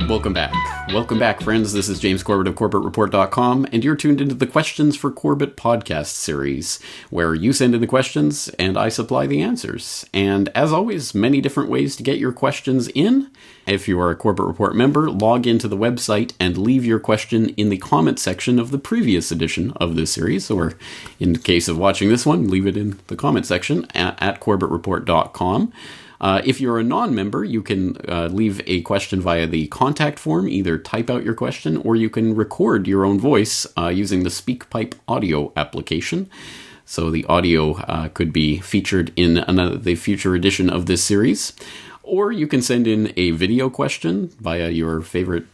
Welcome back. Welcome back, friends. This is James Corbett of CorbettReport.com, and you're tuned into the Questions for Corbett podcast series, where you send in the questions and I supply the answers. And as always, many different ways to get your questions in. If you are a Corbett Report member, log into the website and leave your question in the comment section of the previous edition of this series, or in case of watching this one, leave it in the comment section at CorbettReport.com. If you're a non-member, you can leave a question via the contact form, either type out your question, or you can record your own voice using the SpeakPipe audio application. So the audio could be featured in the future edition of this series. Or you can send in a video question via your favorite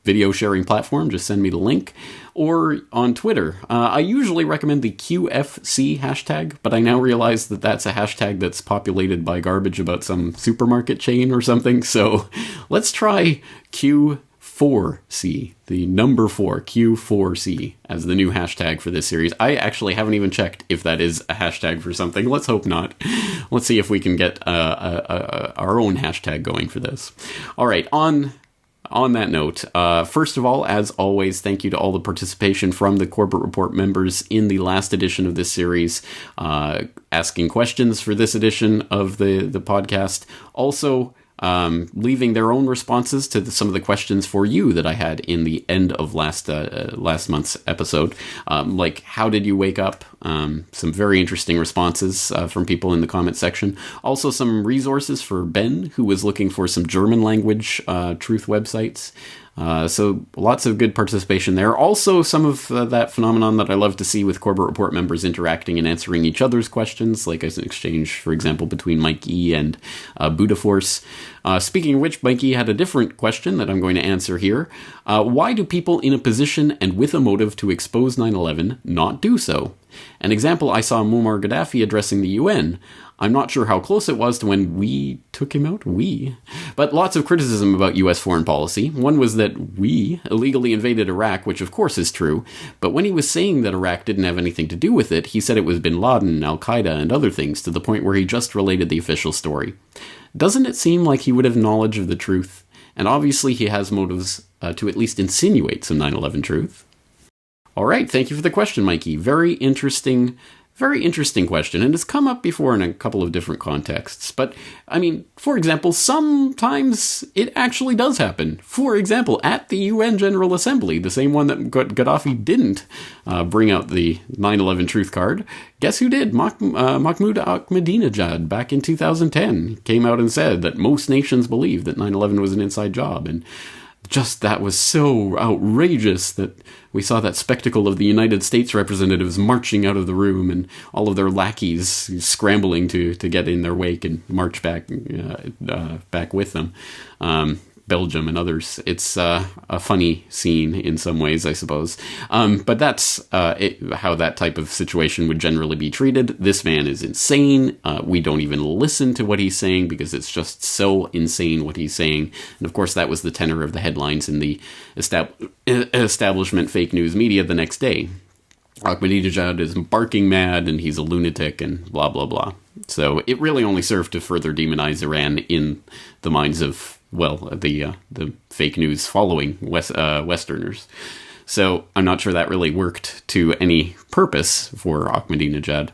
video sharing platform. Just send me the link. Or on Twitter. I usually recommend the QFC hashtag, but I now realize that that's a hashtag that's populated by garbage about some supermarket chain or something. So let's try Q4C, the number 4, Q4C, as the new hashtag for this series. I actually haven't even checked if that is a hashtag for something. Let's hope not. Let's see if we can get our own hashtag going for this. All right, on that note, first of all, as always, thank you to all the participation from the Corbett Report members in the last edition of this series, asking questions for this edition of the podcast. Also, leaving their own responses to some of the questions for you that I had in the end of last month's episode. Like, how did you wake up? Some very interesting responses from people in the comment section. Also, some resources for Ben, who was looking for some German language truth websites. So lots of good participation there. Also, some of that phenomenon that I love to see with Corbett Report members interacting and answering each other's questions, like as an exchange, for example, between Icke and Buddha Force. Speaking of which, Icke had a different question that I'm going to answer here. Why do people in a position and with a motive to expose 9/11 not do so? An example, I saw Muammar Gaddafi addressing the UN. I'm not sure how close it was to when we took him out, but lots of criticism about US foreign policy. One was that we illegally invaded Iraq, which of course is true, but when he was saying that Iraq didn't have anything to do with it, he said it was bin Laden, Al-Qaeda, and other things, to the point where he just related the official story. Doesn't it seem like he would have knowledge of the truth? And obviously he has motives to at least insinuate some 9/11 truth. All right, thank you for the question, Mikey. Very interesting question, and it's come up before in a couple of different contexts. But, I mean, for example, sometimes it actually does happen. For example, at the UN General Assembly, the same one that Gaddafi didn't bring out the 9/11 truth card. Guess who did? Mahmoud Ahmadinejad back in 2010 came out and said that most nations believe that 9/11 was an inside job, and just that was so outrageous that we saw that spectacle of the United States representatives marching out of the room and all of their lackeys scrambling to get in their wake and march back with them. Belgium and others. It's a funny scene in some ways, I suppose. But that's how that type of situation would generally be treated. This man is insane. We don't even listen to what he's saying because it's just so insane what he's saying. And of course, that was the tenor of the headlines in the establishment fake news media the next day. Ahmadinejad is barking mad and he's a lunatic and blah, blah, blah. So it really only served to further demonize Iran in the minds of, well, the fake news following Westerners. So I'm not sure that really worked to any purpose for Ahmadinejad.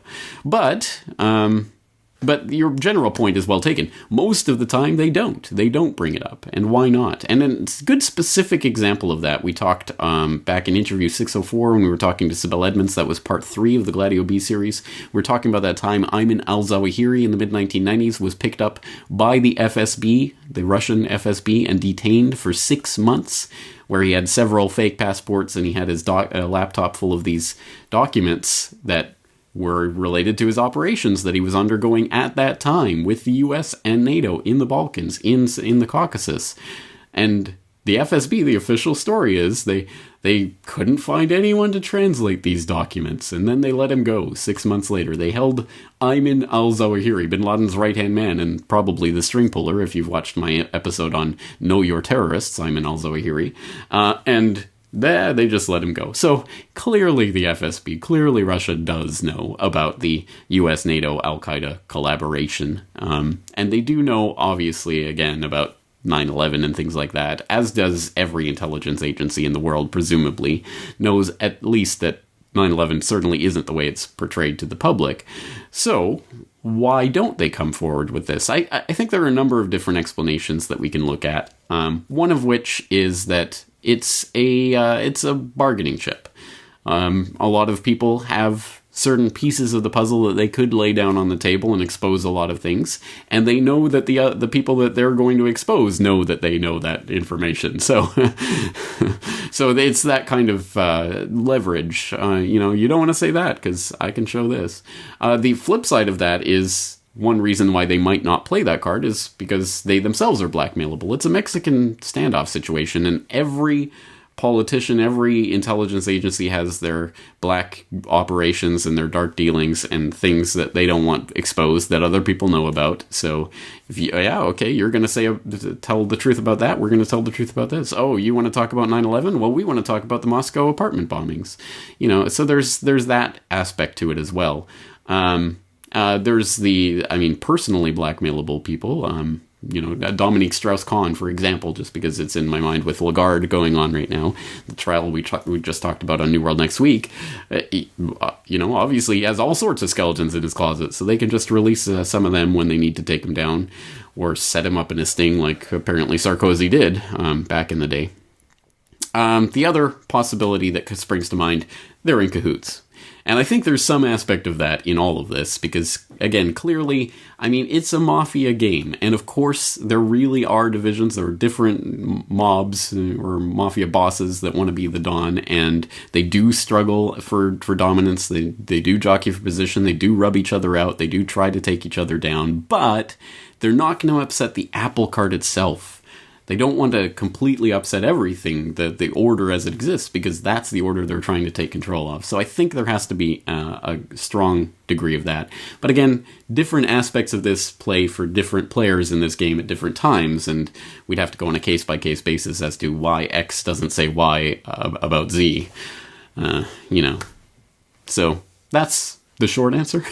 But your general point is well taken. Most of the time, they don't. They don't bring it up. And why not? And a good specific example of that, we talked back in interview 604 when we were talking to Sibel Edmonds. That was part 3 of the Gladio B series. We were talking about that time Ayman al-Zawahiri in the mid-1990s was picked up by the FSB, the Russian FSB, and detained for 6 months, where he had several fake passports and he had his laptop full of these documents that were related to his operations that he was undergoing at that time with the US and NATO in the Balkans, in the Caucasus. And the FSB, the official story is, they couldn't find anyone to translate these documents, and then they let him go 6 months later. They held Ayman al-Zawahiri, bin Laden's right-hand man, and probably the string puller, if you've watched my episode on Know Your Terrorists, Ayman al-Zawahiri, and they just let him go. So clearly the FSB, clearly Russia does know about the US-NATO Al-Qaeda collaboration. And they do know, obviously, again, about 9/11 and things like that, as does every intelligence agency in the world, presumably, knows at least that 9/11 certainly isn't the way it's portrayed to the public. So why don't they come forward with this? I think there are a number of different explanations that we can look at. One of which is that it's a bargaining chip. A lot of people have certain pieces of the puzzle that they could lay down on the table and expose a lot of things, and they know that the people that they're going to expose know that they know that information. So, so it's that kind of leverage. You don't want to say that because I can show this. The flip side of that is one reason why they might not play that card is because they themselves are blackmailable. It's a Mexican standoff situation, and every politician, every intelligence agency has their black operations and their dark dealings and things that they don't want exposed that other people know about. So, you're going to tell the truth about that. We're going to tell the truth about this. Oh, you want to talk about 9/11? Well, we want to talk about the Moscow apartment bombings. So there's that aspect to it as well. There's personally blackmailable people. Dominique Strauss-Kahn, for example, just because it's in my mind with Lagarde going on right now, the trial we just talked about on New World Next Week. Obviously he has all sorts of skeletons in his closet, so they can just release some of them when they need to take him down, or set him up in a sting like apparently Sarkozy did back in the day. The other possibility that springs to mind, they're in cahoots. And I think there's some aspect of that in all of this, because, again, clearly, it's a mafia game. And, of course, there really are divisions. There are different mobs or mafia bosses that want to be the Don, and they do struggle for dominance. They do jockey for position. They do rub each other out. They do try to take each other down. But they're not going to upset the apple cart itself. They don't want to completely upset everything, the order as it exists, because that's the order they're trying to take control of. So I think there has to be a strong degree of that. But again, different aspects of this play for different players in this game at different times, and we'd have to go on a case-by-case basis as to why X doesn't say Y about Z. So that's the short answer.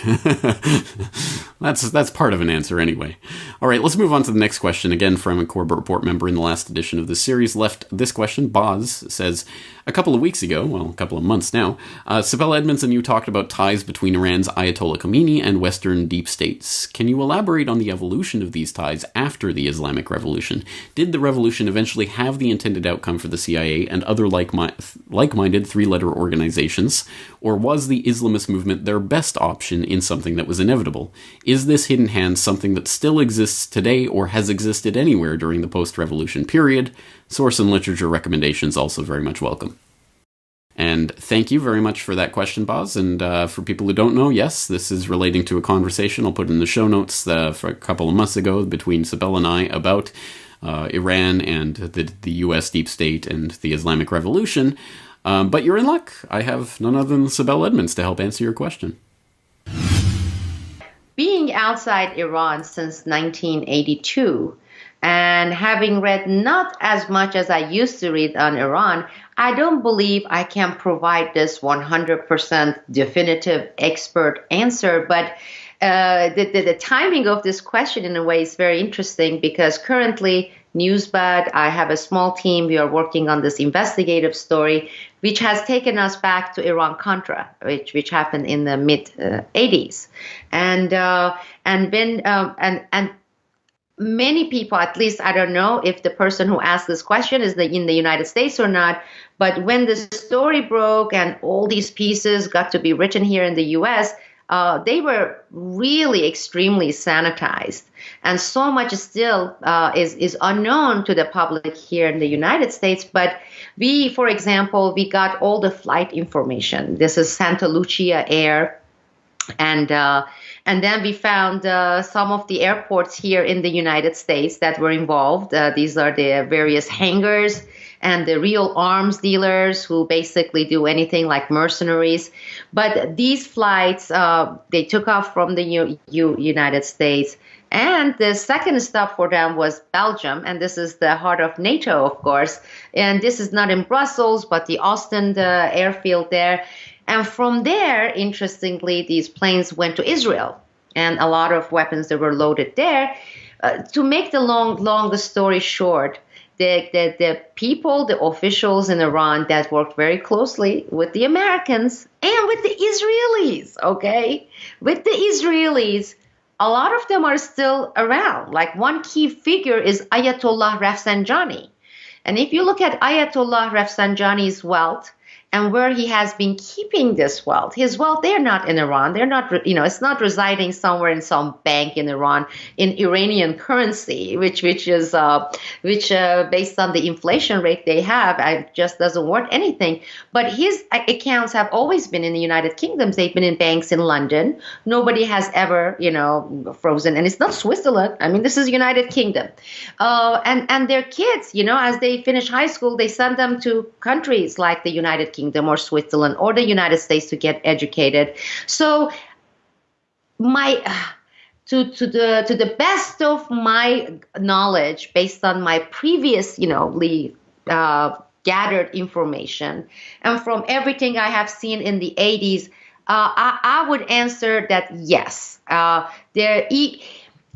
That's part of an answer anyway. All right, let's move on to the next question. Again, from a Corbett Report member in the last edition of this series left this question. Boz says, a couple of weeks ago, well, a couple of months now, Sibel Edmonds and you talked about ties between Iran's Ayatollah Khomeini and Western deep states. Can you elaborate on the evolution of these ties after the Islamic Revolution? Did the revolution eventually have the intended outcome for the CIA and other like-minded three-letter organizations, or was the Islamist movement their best option in something that was inevitable? Is this hidden hand something that still exists today or has existed anywhere during the post-revolution period? Source and literature recommendations also very much welcome. And thank you very much for that question, Boz. And for people who don't know, yes, this is relating to a conversation I'll put in the show notes for a couple of months ago between Sibel and I about Iran and the U.S. deep state and the Islamic Revolution. But you're in luck. I have none other than Sibel Edmonds to help answer your question. Being outside Iran since 1982 and having read not as much as I used to read on Iran, I don't believe I can provide this 100% definitive expert answer. But the timing of this question in a way is very interesting, because currently Newsbud, I have a small team. We are working on this investigative story, which has taken us back to Iran-Contra, which happened in the mid 80s, and many people, at least I don't know if the person who asked this question is in the United States or not, but when the story broke and all these pieces got to be written here in the U.S., they were really extremely sanitized. And so much still is unknown to the public here in the United States. But we, for example, we got all the flight information. This is Santa Lucia Air. And then we found some of the airports here in the United States that were involved. These are the various hangars and the real arms dealers who basically do anything like mercenaries. But these flights, they took off from the United States. And the second stop for them was Belgium. And this is the heart of NATO, of course. And this is not in Brussels, but the Ostend airfield there. And from there, interestingly, these planes went to Israel. And a lot of weapons that were loaded there To make the longest story short, the people, the officials in Iran that worked very closely with the Americans and with the Israelis, okay? With the Israelis, a lot of them are still around. Like one key figure is Ayatollah Rafsanjani. And if you look at Ayatollah Rafsanjani's wealth, and where he has been keeping this wealth. His wealth, they're not in Iran. They're not, it's not residing somewhere in some bank in Iran in Iranian currency, which is based on the inflation rate they have, it just doesn't worth anything. But his accounts have always been in the United Kingdom. They've been in banks in London. Nobody has ever, frozen. And it's not Switzerland. I mean, this is United Kingdom. And their kids, as they finish high school, they send them to countries like the United Kingdom or Switzerland or the United States to get educated. So to the best of my knowledge, based on my previous, gathered information, and from everything I have seen in the 80s, I would answer that yes,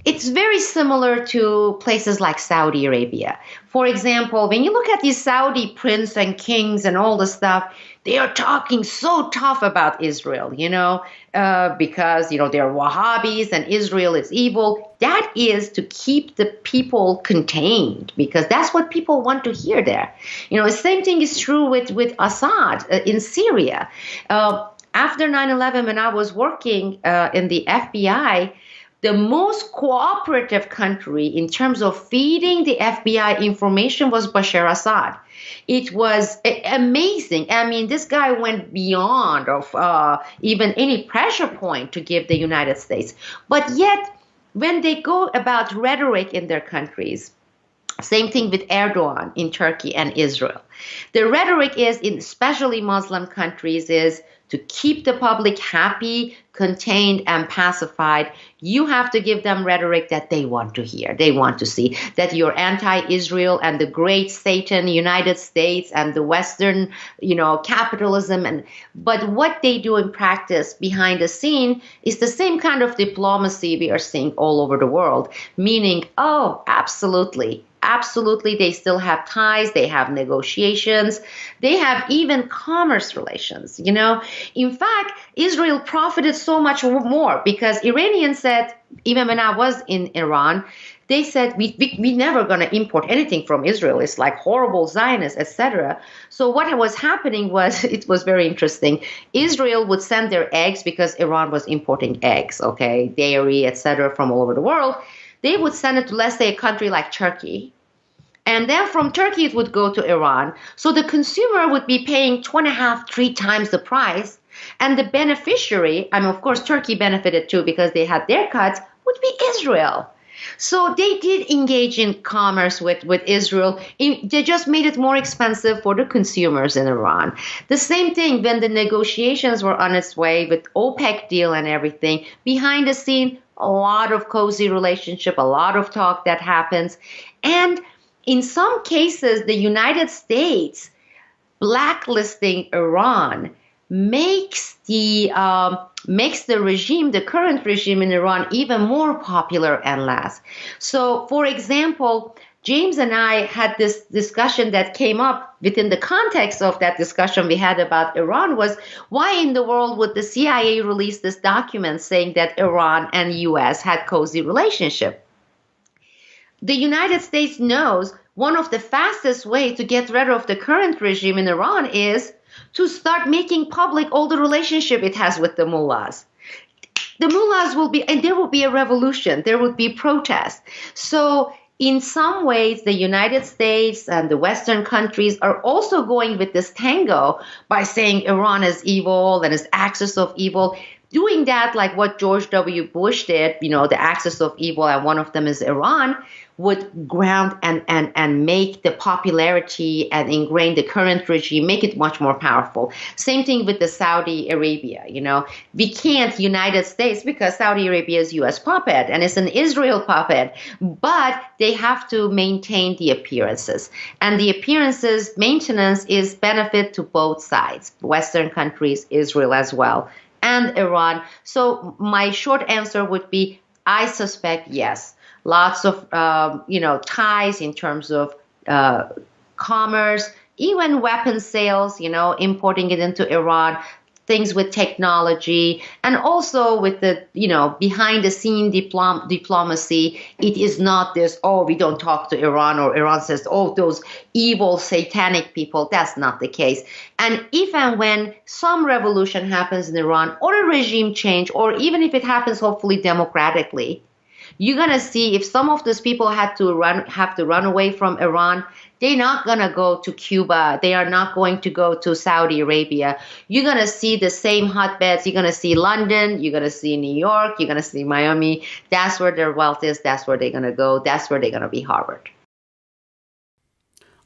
it's very similar to places like Saudi Arabia. For example, when you look at these Saudi prince and kings and all the stuff, they are talking so tough about Israel, because, they're Wahhabis and Israel is evil. That is to keep the people contained, because that's what people want to hear there. The same thing is true with Assad in Syria. After 9/11, when I was working in the FBI, the most cooperative country in terms of feeding the FBI information was Bashar Assad. It was amazing. I mean, this guy went beyond of even any pressure point to give the United States. But yet, when they go about rhetoric in their countries, same thing with Erdogan in Turkey and Israel. The rhetoric is, in especially Muslim countries, is to keep the public happy, contained, and pacified. You have to give them rhetoric that they want to hear. They want to see that you're anti-Israel and the great Satan, United States, and the Western, capitalism. But what they do in practice behind the scene is the same kind of diplomacy we are seeing all over the world, meaning, oh, absolutely. Absolutely, they still have ties, they have negotiations, they have even commerce relations, In fact, Israel profited so much more because Iranians said, even when I was in Iran, they said, we never going to import anything from Israel. It's like horrible Zionists, etc. So what was happening was, it was very interesting. Israel would send their eggs because Iran was importing eggs, okay, dairy, etc. from all over the world. They would send it to, let's say, a country like Turkey. And then from Turkey, it would go to Iran. So the consumer would be paying 2.5, 3 times the price. And the beneficiary, of course, Turkey benefited too because they had their cuts, would be Israel. So they did engage in commerce with Israel. They just made it more expensive for the consumers in Iran. The same thing when the negotiations were on its way with OPEC deal and everything. Behind the scene, a lot of cozy relationship, a lot of talk that happens. And in some cases, the United States blacklisting Iran makes the regime, the current regime in Iran, even more popular and last. So, for example, James and I had this discussion that came up within the context of that discussion we had about Iran was, why in the world would the CIA release this document saying that Iran and U.S. had cozy relationship? The United States knows one of the fastest ways to get rid of the current regime in Iran is to start making public all the relationship it has with the mullahs. The mullahs will be, and there will be a revolution, there would be protest. So in some ways, the United States and the Western countries are also going with this tango by saying Iran is evil and is axis of evil. Doing that like what George W. Bush did, the axis of evil, and one of them is Iran, would ground and make the popularity and ingrain the current regime, make it much more powerful. Same thing with the Saudi Arabia, We can't United States because Saudi Arabia is U.S. puppet and it's an Israel puppet, but they have to maintain the appearances. And the appearances maintenance is benefit to both sides, Western countries, Israel as well, and Iran. So my short answer would be, I suspect yes. lots of, ties in terms of commerce, even weapon sales, importing it into Iran, things with technology, and also with the, behind the scene diplomacy. It is not this, oh, we don't talk to Iran, or Iran says, oh, those evil satanic people. That's not the case. And if and when some revolution happens in Iran, or a regime change, or even if it happens, hopefully democratically, you're going to see if some of these people have to run away from Iran, they're not going to go to Cuba. They are not going to go to Saudi Arabia. You're going to see the same hotbeds. You're going to see London. You're going to see New York. You're going to see Miami. That's where their wealth is. That's where they're going to go. That's where they're going to be harbored.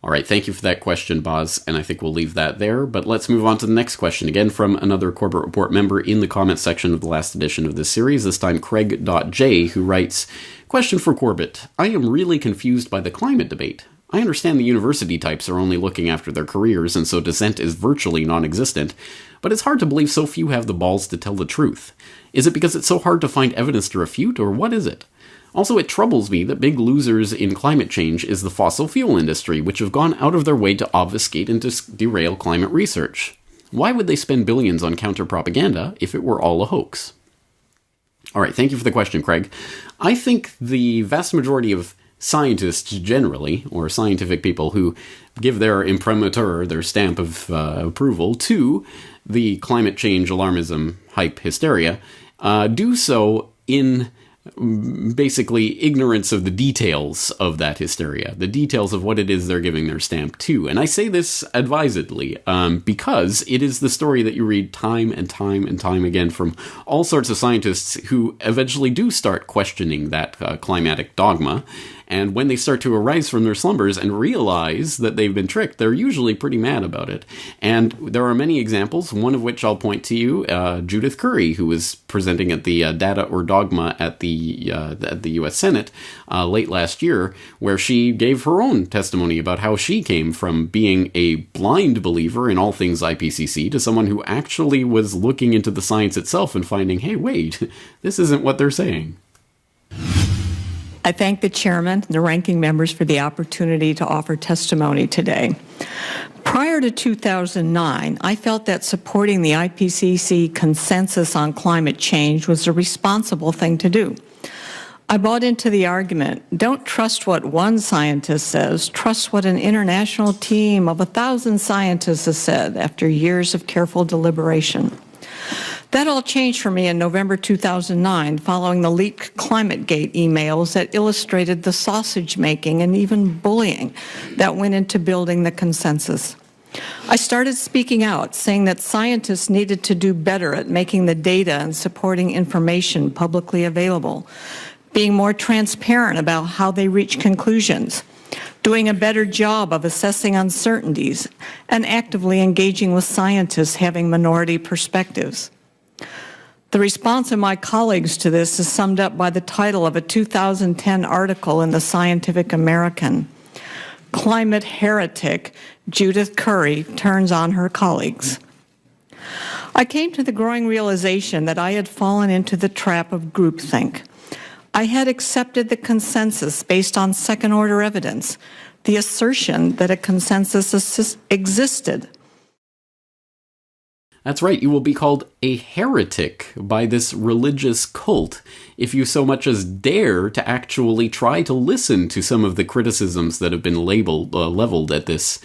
All right, thank you for that question, Boz, and I think we'll leave that there. But let's move on to the next question, again from another Corbett Report member in the comment section of the last edition of this series, this time Craig.J, who writes, question for Corbett. I am really confused by the climate debate. I understand the university types are only looking after their careers, and so dissent is virtually non-existent, but it's hard to believe so few have the balls to tell the truth. Is it because it's so hard to find evidence to refute, or what is it? Also, it troubles me that big losers in climate change is the fossil fuel industry, which have gone out of their way to obfuscate and derail climate research. Why would they spend billions on counter-propaganda if it were all a hoax? All right, thank you for the question, Craig. I think the vast majority of scientists generally, or scientific people who give their imprimatur, their stamp of approval to the climate change alarmism hype hysteria, do so in basically ignorance of the details of that hysteria, the details of what it is they're giving their stamp to. And I say this advisedly, because it is the story that you read time and time and time again from all sorts of scientists who eventually do start questioning that climatic dogma. And when they start to arise from their slumbers and realize that they've been tricked, they're usually pretty mad about it. And there are many examples, one of which I'll point to you, Judith Curry, who was presenting at the Data or Dogma at the U.S. Senate late last year, where she gave her own testimony about how she came from being a blind believer in all things IPCC to someone who actually was looking into the science itself and finding, hey, wait, this isn't what they're saying. I thank the chairman and the ranking members for the opportunity to offer testimony today. Prior to 2009, I felt that supporting the IPCC consensus on climate change was a responsible thing to do. I bought into the argument, don't trust what one scientist says, trust what an international team of 1,000 scientists has said after years of careful deliberation. That all changed for me in November 2009 following the leaked ClimateGate emails that illustrated the sausage making and even bullying that went into building the consensus. I started speaking out, saying that scientists needed to do better at making the data and supporting information publicly available, being more transparent about how they reach conclusions, doing a better job of assessing uncertainties, and actively engaging with scientists having minority perspectives. The response of my colleagues to this is summed up by the title of a 2010 article in the Scientific American. Climate heretic Judith Curry turns on her colleagues. I came to the growing realization that I had fallen into the trap of groupthink. I had accepted the consensus based on second-order evidence, the assertion that a consensus existed. That's right, you will be called a heretic by this religious cult if you so much as dare to actually try to listen to some of the criticisms that have been leveled at this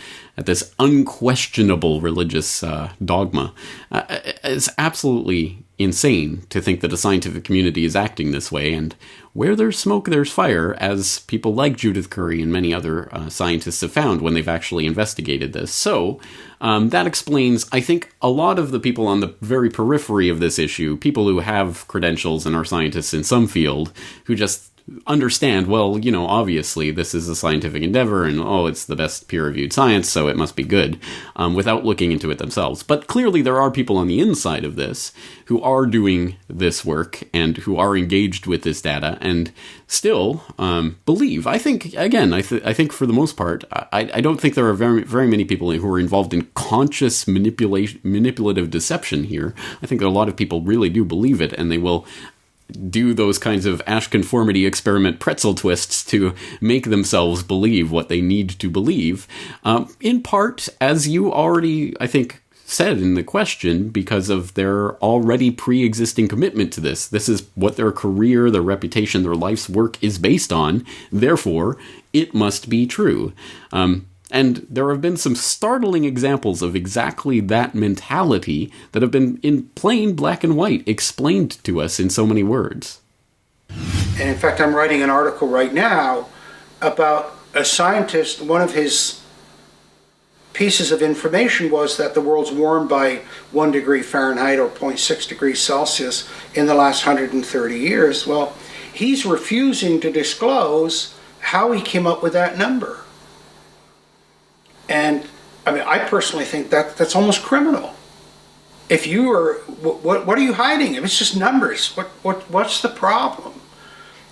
unquestionable religious dogma. It's absolutely insane to think that a scientific community is acting this way, and where there's smoke, there's fire, as people like Judith Curry and many other scientists have found when they've actually investigated this. So that explains, I think, a lot of the people on the very periphery of this issue, people who have credentials and are scientists in some field, who just understand, well, you know, obviously this is a scientific endeavor and, oh, it's the best peer-reviewed science, so it must be good, without looking into it themselves. But clearly there are people on the inside of this who are doing this work and who are engaged with this data and still believe. I think, again, I think for the most part, I don't think there are very, very many people who are involved in conscious manipulative deception here. I think that a lot of people really do believe it, and they will do those kinds of Ash conformity experiment pretzel twists to make themselves believe what they need to believe. In part, as you already, I think, said in the question, because of their already pre-existing commitment to this. This is what their career, their reputation, their life's work is based on. Therefore, it must be true. And there have been some startling examples of exactly that mentality that have been in plain black and white explained to us in so many words. And in fact, I'm writing an article right now about a scientist. One of his pieces of information was that the world's warmed by 1 degree Fahrenheit or 0.6 degrees Celsius in the last 130 years. Well, he's refusing to disclose how he came up with that number. And I mean, I personally think that that's almost criminal. If you are, what are you hiding? If it's just numbers, what's the problem?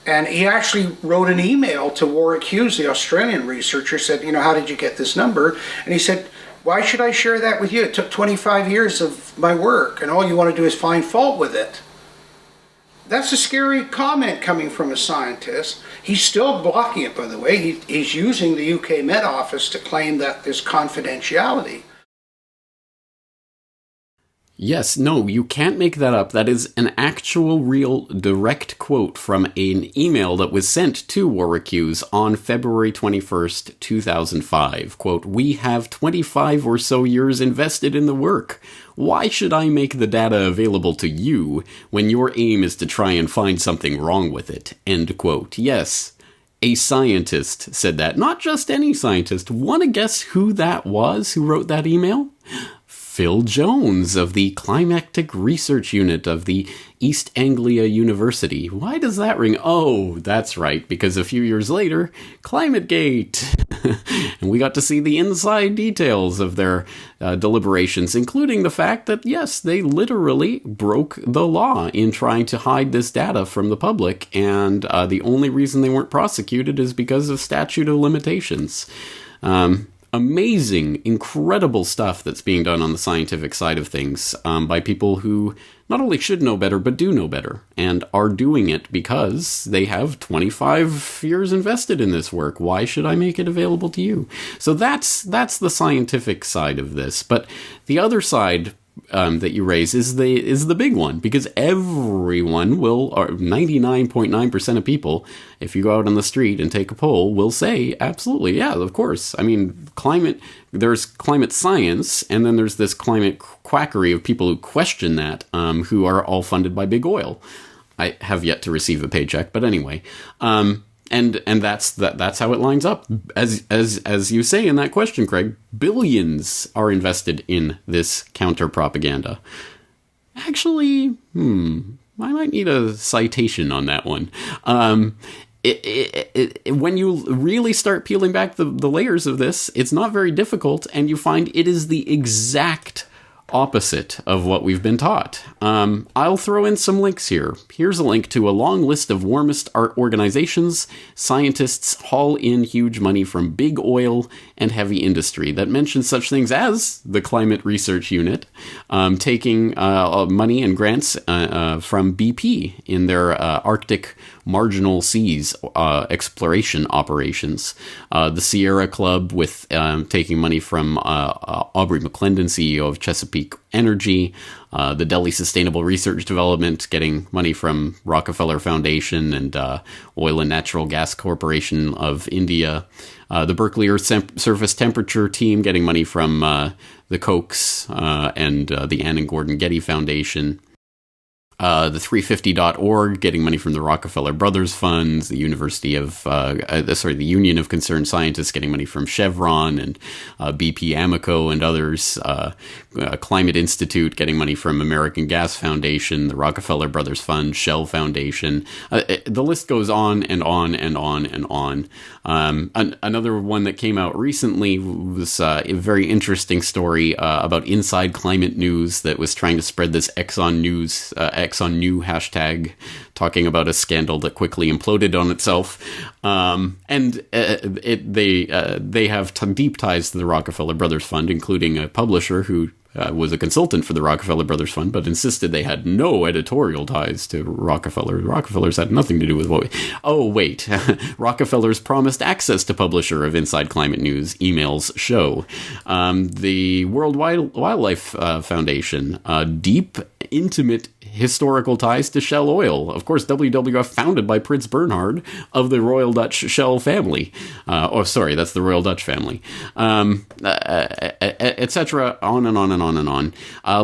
And he actually wrote an email to Warwick Hughes, the Australian researcher, said, how did you get this number? And he said, why should I share that with you? It took 25 years of my work, and all you want to do is find fault with it. That's a scary comment coming from a scientist. He's still blocking it, by the way. He's using the UK Met Office to claim that there's confidentiality. Yes, no, you can't make that up. That is an actual, real, direct quote from an email that was sent to Warwick Hughes on February 21st, 2005. Quote, "We have 25 or so years invested in the work. Why should I make the data available to you when your aim is to try and find something wrong with it?" End quote. Yes, a scientist said that. Not just any scientist. Want to guess who that was who wrote that email? Phil Jones of the Climactic Research Unit of the East Anglia University. Why does that ring? Oh, that's right, because a few years later, ClimateGate. And we got to see the inside details of their deliberations, including the fact that, yes, they literally broke the law in trying to hide this data from the public, and the only reason they weren't prosecuted is because of statute of limitations. Amazing, incredible stuff that's being done on the scientific side of things by people who not only should know better, but do know better, and are doing it because they have 25 years invested in this work. Why should I make it available to you? So that's the scientific side of this. But the other side that you raise is the big one, because everyone will, or 99.9% of people, if you go out on the street and take a poll, will say, absolutely, yeah, of course. I mean, there's climate science, and then there's this climate quackery of people who question that, who are all funded by big oil. I have yet to receive a paycheck, but anyway. And that's how it lines up. As you say in that question, Craig, billions are invested in this counter-propaganda. Actually, I might need a citation on that one. When you really start peeling back the layers of this, it's not very difficult, and you find it is the exact opposite of what we've been taught. I'll throw in some links here. Here's a link to a long list of warmist art organizations scientists haul in huge money from big oil and heavy industry that mentions such things as the Climate Research Unit, taking money and grants from BP in their Arctic marginal seas exploration operations. The Sierra Club with taking money from Aubrey McClendon, CEO of Chesapeake Energy. The Delhi Sustainable Research Development getting money from Rockefeller Foundation and Oil and Natural Gas Corporation of India. The Berkeley Earth Surface Temperature Team getting money from the Kochs and the Ann and Gordon Getty Foundation. The 350.org getting money from the Rockefeller Brothers Funds, the the Union of Concerned Scientists getting money from Chevron and BP Amoco and others, Climate Institute getting money from American Gas Foundation, the Rockefeller Brothers Fund, Shell Foundation. The list goes on and on and on and on. Another one that came out recently was a very interesting story about Inside Climate News that was trying to spread this Exxon New hashtag, talking about a scandal that quickly imploded on itself. They have deep ties to the Rockefeller Brothers Fund, including a publisher who was a consultant for the Rockefeller Brothers Fund, but insisted they had no editorial ties to Rockefeller. Rockefellers had nothing to do with what we... Oh, wait. Rockefellers promised access to publisher of Inside Climate News emails show. The World Wildlife Foundation, deep, intimate historical ties to Shell Oil. Of course, WWF founded by Prince Bernhard of the Royal Dutch Shell family. Sorry, that's the Royal Dutch family. Etc. On and on and on and on.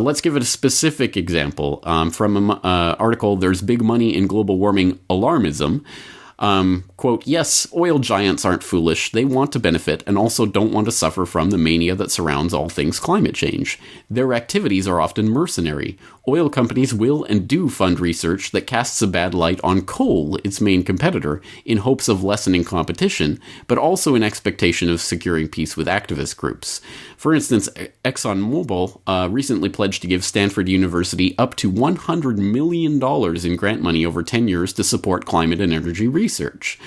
Let's give it a specific example from an article, There's Big Money in Global Warming Alarmism. Quote, yes, oil giants aren't foolish. They want to benefit and also don't want to suffer from the mania that surrounds all things climate change. Their activities are often mercenary. Oil companies will and do fund research that casts a bad light on coal, its main competitor, in hopes of lessening competition, but also in expectation of securing peace with activist groups. For instance, ExxonMobil recently pledged to give Stanford University up to $100 million in grant money over 10 years to support climate and energy research.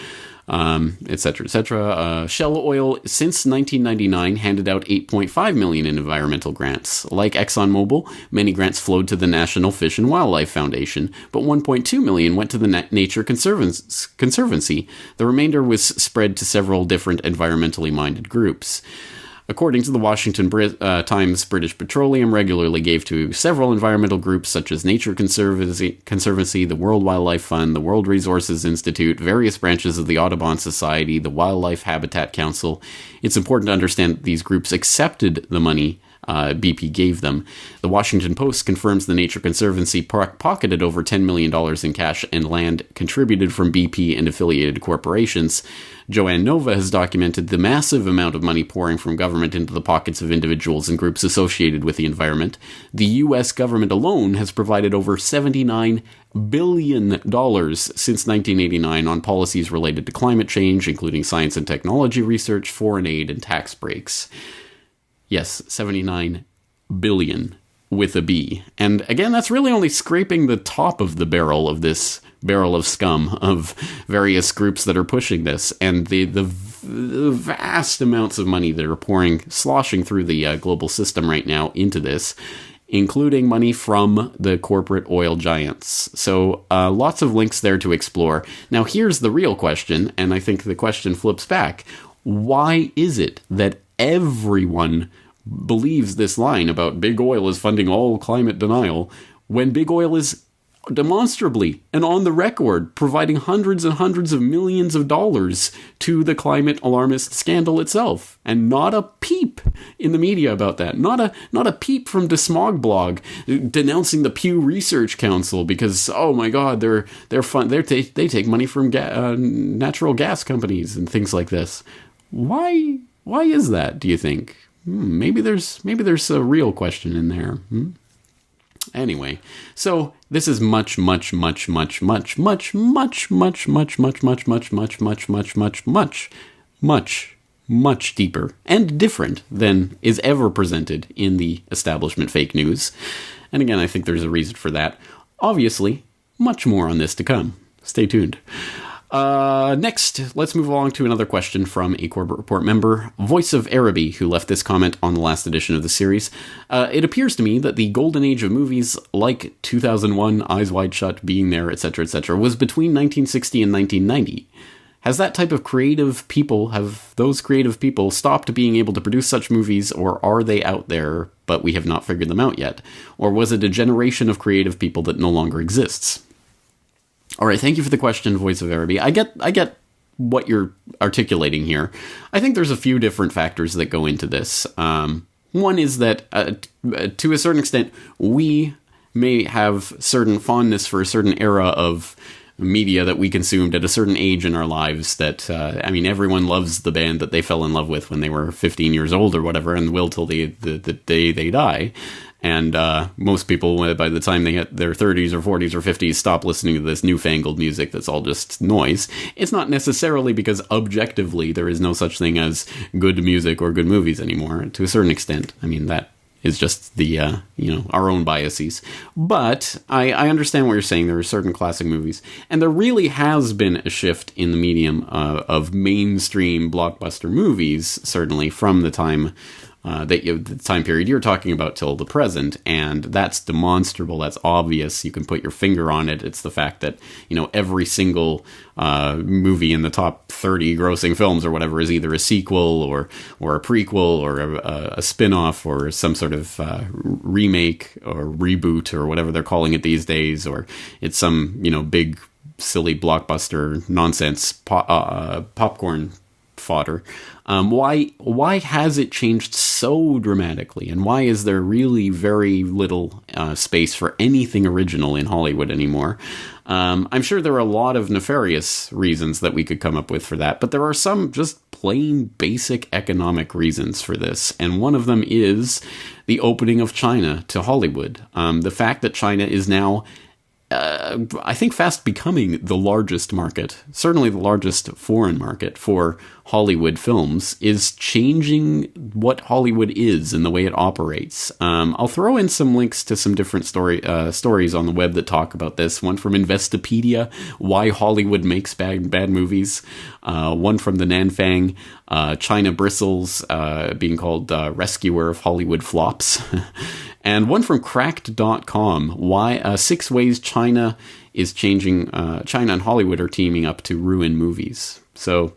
Etc., etc. Shell Oil, since 1999, handed out $8.5 million in environmental grants. Like ExxonMobil, many grants flowed to the National Fish and Wildlife Foundation, but $1.2 million went to the Nature Conservancy. The remainder was spread to several different environmentally minded groups. According to the Washington Times, British Petroleum regularly gave to several environmental groups such as Nature Conservancy, the World Wildlife Fund, the World Resources Institute, various branches of the Audubon Society, the Wildlife Habitat Council. It's important to understand that these groups accepted the money BP gave them. The Washington Post confirms the Nature Conservancy pocketed over $10 million in cash and land contributed from BP and affiliated corporations. Joanne Nova has documented the massive amount of money pouring from government into the pockets of individuals and groups associated with the environment. The U.S. government alone has provided over $79 billion since 1989 on policies related to climate change, including science and technology research, foreign aid, and tax breaks. Yes, 79 billion with a B. And again, that's really only scraping the top of the barrel of this barrel of scum of various groups that are pushing this. And the vast amounts of money that are sloshing through the global system right now into this, including money from the corporate oil giants. So lots of links there to explore. Now, here's the real question, and I think the question flips back. Why is it that everyone believes this line about big oil is funding all climate denial when big oil is demonstrably and on the record providing hundreds and hundreds of millions of dollars to the climate alarmist scandal itself, and not a peep in the media about that, not a peep from DeSmog blog denouncing the Pew Research Council because, oh my god, they take money from natural gas companies and things like this. Why is that, do you think? Maybe there's a real question in there. Anyway, so this is much deeper and different than is ever presented in the establishment fake news. And again, I think there's a reason for that. Obviously, much more on this to come. Stay tuned. Next, let's move along to another question from a Corbett Report member, Voice of Araby, who left this comment on the last edition of the series. It appears to me that the golden age of movies like 2001, Eyes Wide Shut, Being There, etc., was between 1960 and 1990. Has that type of have those creative people stopped being able to produce such movies, or are they out there, but we have not figured them out yet? Or was it a generation of creative people that no longer exists? All right, thank you for the question, Voice of Araby. I get what you're articulating here. I think there's a few different factors that go into this. One is that, to a certain extent, we may have certain fondness for a certain era of media that we consumed at a certain age in our lives that, everyone loves the band that they fell in love with when they were 15 years old or whatever, and will till the day they die. And most people, by the time they hit their 30s or 40s or 50s, stop listening to this newfangled music that's all just noise. It's not necessarily because objectively there is no such thing as good music or good movies anymore, to a certain extent. I mean, that is just the, our own biases. But I understand what you're saying. There are certain classic movies. And there really has been a shift in the medium of mainstream blockbuster movies, certainly from the time the time period you're talking about till the present, and that's demonstrable, that's obvious, you can put your finger on it. It's the fact that, every single movie in the top 30 grossing films or whatever is either a sequel or a prequel or a spin-off or some sort of remake or reboot or whatever they're calling it these days, or it's some, big silly blockbuster nonsense popcorn fodder. Why has it changed so dramatically, and why is there really very little space for anything original in Hollywood anymore? I'm sure there are a lot of nefarious reasons that we could come up with for that, but there are some just plain basic economic reasons for this, and one of them is the opening of China to Hollywood. The fact that China is now I think fast becoming the largest market, certainly the largest foreign market for Hollywood films, is changing what Hollywood is and the way it operates. I'll throw in some links to some different stories on the web that talk about this. One from Investopedia, Why Hollywood Makes Bad Movies. One from the Nanfang, China Bristles, being called Rescuer of Hollywood Flops. And one from Cracked.com, why 6 ways China is changing, China and Hollywood are teaming up to ruin movies. So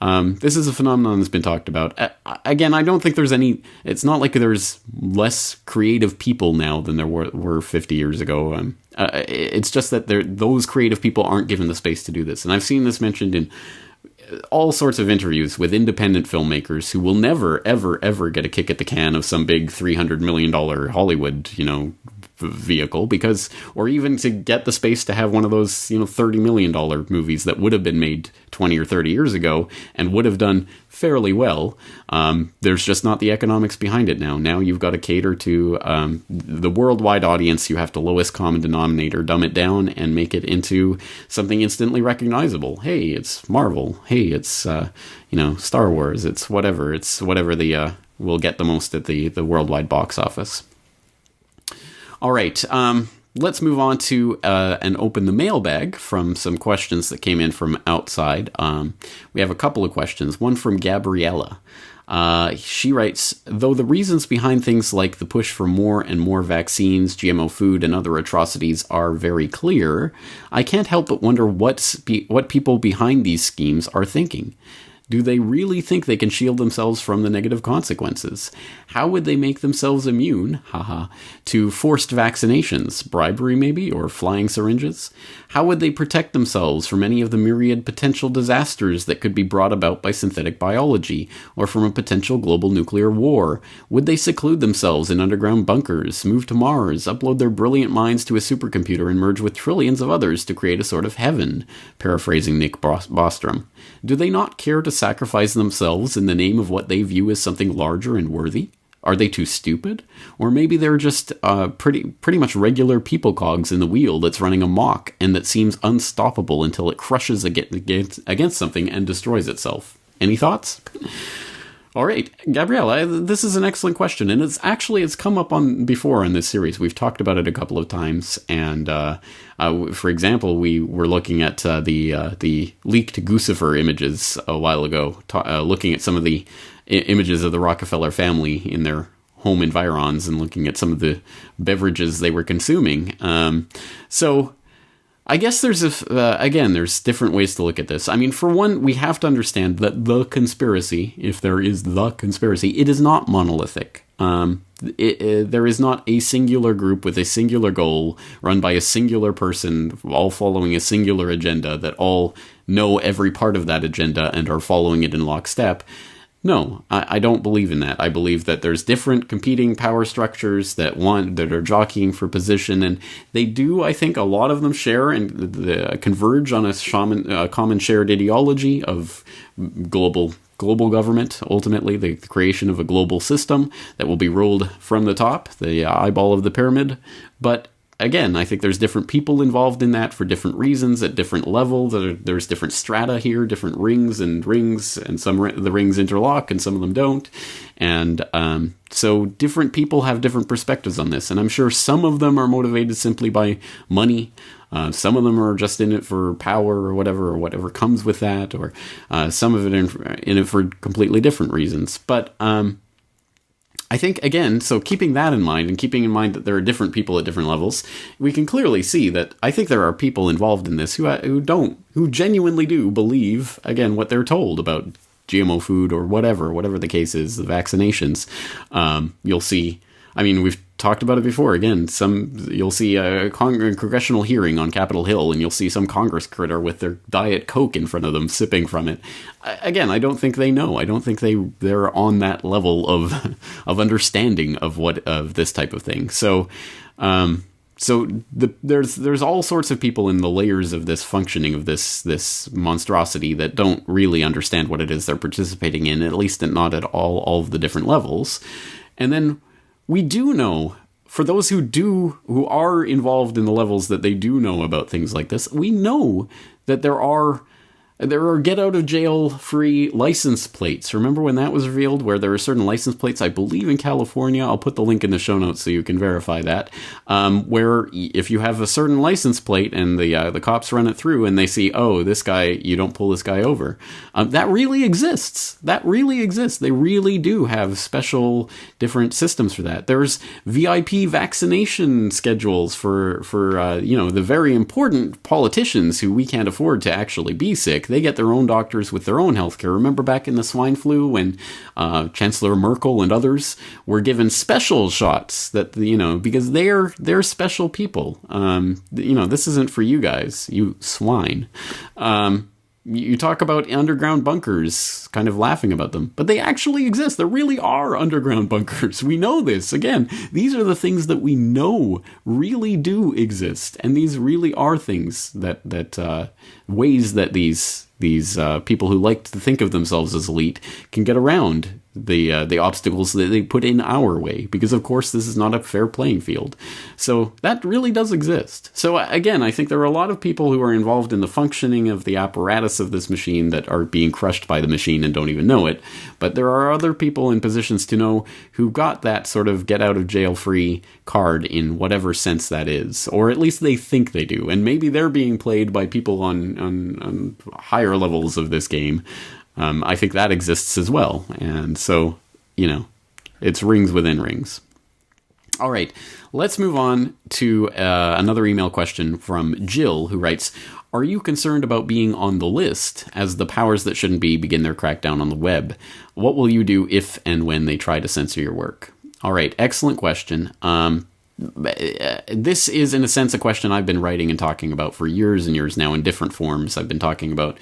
this is a phenomenon that's been talked about. Again, I don't think there's it's not like there's less creative people now than there were 50 years ago. It's just that those creative people aren't given the space to do this. And I've seen this mentioned in all sorts of interviews with independent filmmakers who will never, ever, ever get a kick at the can of some big $300 million Hollywood, vehicle, or even to get the space to have one of those, $30 million movies that would have been made 20 or 30 years ago and would have done fairly well. There's just not the economics behind it now. Now you've got to cater to the worldwide audience. You have to lowest common denominator, dumb it down, and make it into something instantly recognizable. Hey, it's Marvel. Hey, it's Star Wars. It's whatever. It's whatever will get the most at the worldwide box office. All right, let's move on to and open the mailbag from some questions that came in from outside. We have a couple of questions. One from Gabriella. She writes, though the reasons behind things like the push for more and more vaccines, GMO food, and other atrocities are very clear, I can't help but wonder what people behind these schemes are thinking. Do they really think they can shield themselves from the negative consequences? How would they make themselves immune, to forced vaccinations, bribery maybe, or flying syringes? How would they protect themselves from any of the myriad potential disasters that could be brought about by synthetic biology, or from a potential global nuclear war? Would they seclude themselves in underground bunkers, move to Mars, upload their brilliant minds to a supercomputer, and merge with trillions of others to create a sort of heaven? Paraphrasing Nick Bostrom. Do they not care to sacrifice themselves in the name of what they view as something larger and worthy? Are they too stupid? Or maybe they're just pretty much regular people cogs in the wheel that's running amok and that seems unstoppable until it crushes against something and destroys itself. Any thoughts? All right, Gabriella, this is an excellent question, and it's come up on before in this series. We've talked about it a couple of times, and for example, we were looking at the leaked Guccifer images a while ago, looking at some of the images of the Rockefeller family in their home environs and looking at some of the beverages they were consuming. So I guess there's there's different ways to look at this. I mean, for one, we have to understand that the conspiracy, if there is the conspiracy, it is not monolithic. There is not a singular group with a singular goal run by a singular person, all following a singular agenda that all know every part of that agenda and are following it in lockstep. No, I don't believe in that. I believe that there's different competing power structures that are jockeying for position, and they do, I think, a lot of them share and converge on a common shared ideology of global government, ultimately the creation of a global system that will be ruled from the top, the eyeball of the pyramid. But again, I think there's different people involved in that for different reasons at different levels. There's different strata here, different rings, and some the rings interlock and some of them don't. And so different people have different perspectives on this. And I'm sure some of them are motivated simply by money. Some of them are just in it for power or whatever comes with that, or some of it in it for completely different reasons. But I think, again, so keeping that in mind and keeping in mind that there are different people at different levels, we can clearly see that I think there are people involved in this who genuinely do believe, again, what they're told about GMO food or whatever the case is, the vaccinations. You'll see, I mean, we've talked about it before. Again, you'll see a congressional hearing on Capitol Hill, and you'll see some Congress critter with their Diet Coke in front of them, sipping from it. Again, I don't think they know. I don't think they're on that level of understanding of this type of thing. So, there's all sorts of people in the layers of this functioning of this monstrosity that don't really understand what it is they're participating in, at least not at all of the different levels. And then we do know, for those who are involved in the levels that they do know about things like this, we know that there are get-out-of-jail-free license plates. Remember when that was revealed, where there are certain license plates, I believe in California, I'll put the link in the show notes so you can verify that, where if you have a certain license plate and the cops run it through and they see, oh, this guy, you don't pull this guy over. That really exists. That really exists. They really do have special different systems for that. There's VIP vaccination schedules for the very important politicians who we can't afford to actually be sick. They get their own doctors with their own healthcare. Remember back in the swine flu when Chancellor Merkel and others were given special shots that, because they're special people. This isn't for you guys, you swine. You talk about underground bunkers, kind of laughing about them, but they actually exist. There really are underground bunkers. We know this. Again, these are the things that we know really do exist, and these really are things that ways that these people who like to think of themselves as elite can get around the obstacles that they put in our way, because of course this is not a fair playing field. So that really does exist. So again, I think there are a lot of people who are involved in the functioning of the apparatus of this machine that are being crushed by the machine and don't even know it. But there are other people in positions to know who got that sort of get out of jail free card in whatever sense that is, or at least they think they do. And maybe they're being played by people on higher levels of this game. I think that exists as well. And so, it's rings within rings. All right, let's move on to another email question from Jill, who writes, are you concerned about being on the list as the powers that shouldn't be begin their crackdown on the web? What will you do if and when they try to censor your work? All right, excellent question. This is, in a sense, a question I've been writing and talking about for years and years now in different forms. I've been talking about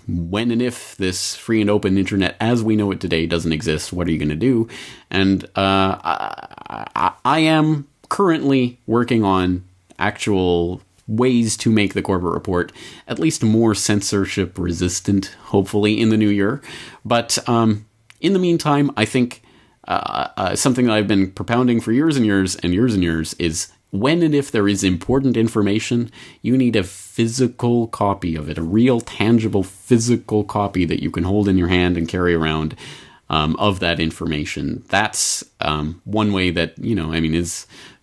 when and if this free and open internet as we know it today doesn't exist, what are you going to do? And I am currently working on actual ways to make the Corbett Report at least more censorship resistant, hopefully, in the new year. But in the meantime, I think something that I've been propounding for years and years and years and years is when and if there is important information, you need a physical copy of it, a real, tangible, physical copy that you can hold in your hand and carry around of that information. That's one way that,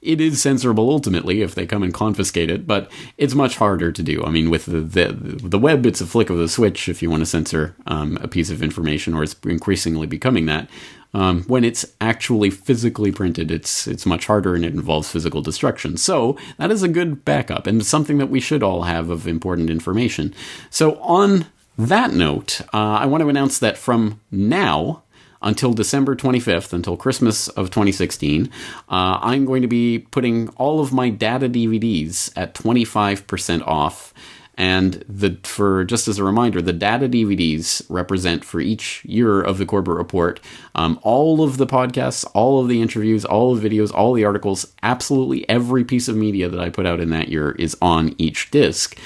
it is censorable ultimately if they come and confiscate it, but it's much harder to do. I mean, with the web, it's a flick of the switch if you want to censor a piece of information, or it's increasingly becoming that. When it's actually physically printed, it's much harder and it involves physical destruction. So that is a good backup and something that we should all have of important information. So on that note, I want to announce that from now until December 25th, until Christmas of 2016, I'm going to be putting all of my data DVDs at 25% off. And for just as a reminder, the data DVDs represent for each year of the Corbett Report all of the podcasts, all of the interviews, all the videos, all the articles, absolutely every piece of media that I put out in that year is on each disc.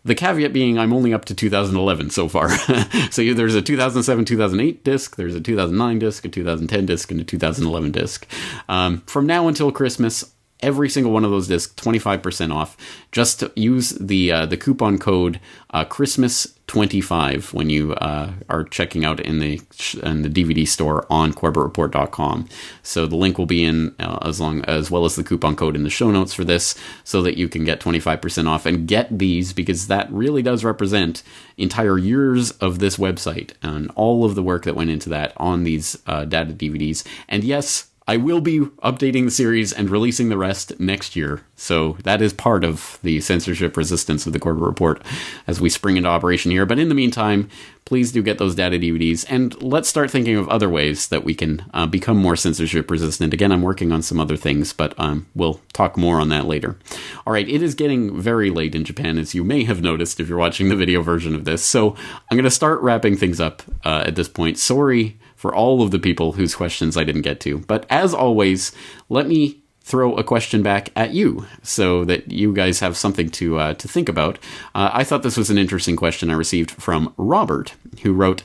The caveat being I'm only up to 2011 so far. So there's a 2007-2008 disc, there's a 2009 disc, a 2010 disc, and a 2011 disc. From now until Christmas, every single one of those discs 25% off. Just use the coupon code Christmas25 when you are checking out in the DVD store on CorbettReport.com. So the link will be in as well as the coupon code in the show notes for this, so that you can get 25% off and get these, because that really does represent entire years of this website and all of the work that went into that on these data DVDs. And yes, I will be updating the series and releasing the rest next year. So that is part of the censorship resistance of the Corbett Report as we spring into operation here. But in the meantime, please do get those data DVDs, and let's start thinking of other ways that we can become more censorship resistant. Again, I'm working on some other things, but we'll talk more on that later. All right, it is getting very late in Japan, as you may have noticed if you're watching the video version of this. So I'm going to start wrapping things up at this point. Sorry for all of the people whose questions I didn't get to. But as always, let me throw a question back at you so that you guys have something to think about. I thought this was an interesting question I received from Robert, who wrote,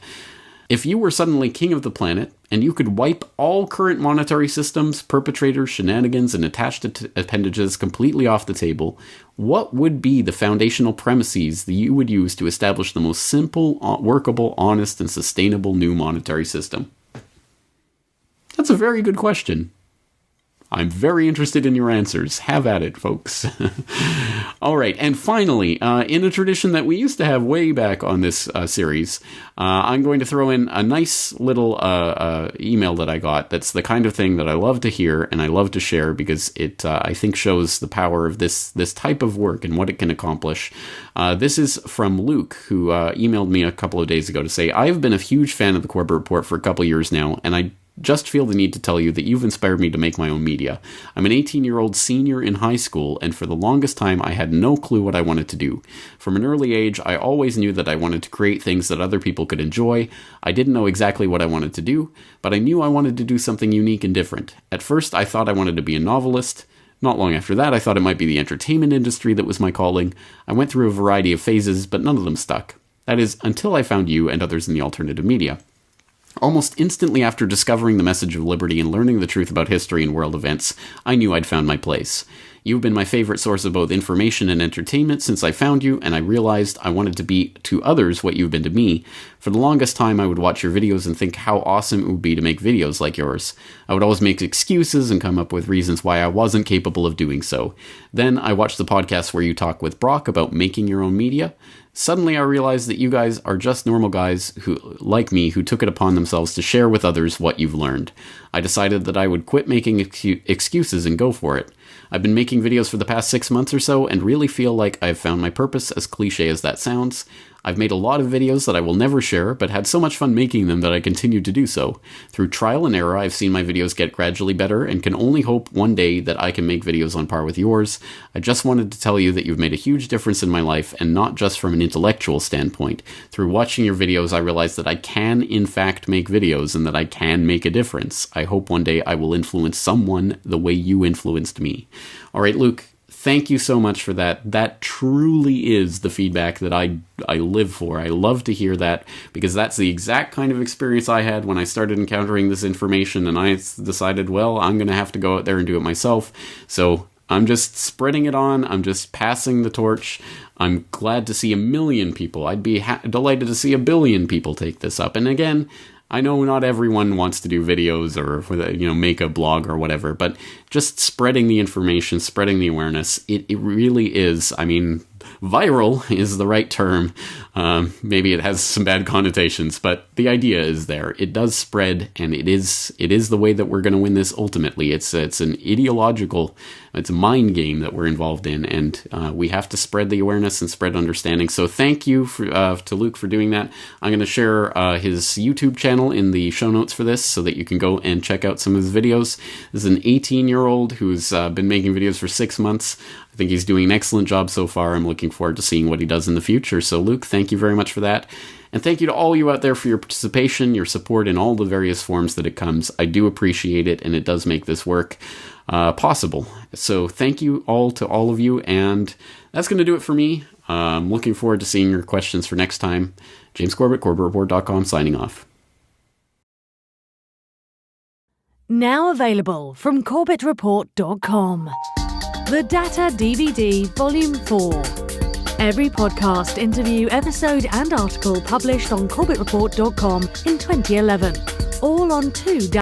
if you were suddenly king of the planet and you could wipe all current monetary systems, perpetrators, shenanigans, and attached appendages completely off the table, what would be the foundational premises that you would use to establish the most simple, workable, honest, and sustainable new monetary system? That's a very good question. I'm very interested in your answers. Have at it, folks. All right, and finally, in a tradition that we used to have way back on this series, I'm going to throw in a nice little email that I got. That's the kind of thing that I love to hear and I love to share, because it, I think, shows the power of this type of work and what it can accomplish. This is from Luke, who emailed me a couple of days ago to say, I've been a huge fan of the Corbett Report for a couple years now, and I just feel the need to tell you that you've inspired me to make my own media. I'm an 18-year-old senior in high school, and for the longest time I had no clue what I wanted to do. From an early age, I always knew that I wanted to create things that other people could enjoy. I didn't know exactly what I wanted to do, but I knew I wanted to do something unique and different. At first, I thought I wanted to be a novelist. Not long after that, I thought it might be the entertainment industry that was my calling. I went through a variety of phases, but none of them stuck. That is, until I found you and others in the alternative media. Almost instantly after discovering the message of liberty and learning the truth about history and world events, I knew I'd found my place. You've been my favorite source of both information and entertainment since I found you, and I realized I wanted to be to others what you've been to me. For the longest time, I would watch your videos and think how awesome it would be to make videos like yours. I would always make excuses and come up with reasons why I wasn't capable of doing so. Then I watched the podcast where you talk with Brock about making your own media. Suddenly I realized that you guys are just normal guys who, like me, who took it upon themselves to share with others what you've learned. I decided that I would quit making excuses and go for it. I've been making videos for the past 6 months or so and really feel like I've found my purpose, as cliche as that sounds. I've made a lot of videos that I will never share, but had so much fun making them that I continue to do so. Through trial and error, I've seen my videos get gradually better and can only hope one day that I can make videos on par with yours. I just wanted to tell you that you've made a huge difference in my life, and not just from an intellectual standpoint. Through watching your videos, I realized that I can, in fact, make videos and that I can make a difference. I hope one day I will influence someone the way you influenced me. All right, Luke. Thank you so much for that. That truly is the feedback that I live for. I love to hear that, because that's the exact kind of experience I had when I started encountering this information, and I decided, well, I'm going to have to go out there and do it myself. So I'm just spreading it on. I'm just passing the torch. I'm glad to see 1 million people. I'd be delighted to see 1 billion people take this up. And again, I know not everyone wants to do videos or make a blog or whatever, but just spreading the information, spreading the awareness, it really is, I mean, viral is the right term. Maybe it has some bad connotations, but the idea is there. It does spread, and it is the way that we're going to win this ultimately. It's an ideological, it's a mind game that we're involved in, and we have to spread the awareness and spread understanding. So thank you to Luke for doing that. I'm going to share his YouTube channel in the show notes for this so that you can go and check out some of his videos. This is an 18-year-old who's been making videos for 6 months. I think he's doing an excellent job so far. I'm looking forward to seeing what he does in the future. So Luke, thank you very much for that. And thank you to all you out there for your participation, your support in all the various forms that it comes. I do appreciate it, and it does make this work possible. So thank you all to all of you, and that's going to do it for me. I'm looking forward to seeing your questions for next time. James Corbett, CorbettReport.com, signing off. Now available from CorbettReport.com. The Data DVD Volume 4. Every podcast, interview, episode and article published on CorbettReport.com in 2011. All on 2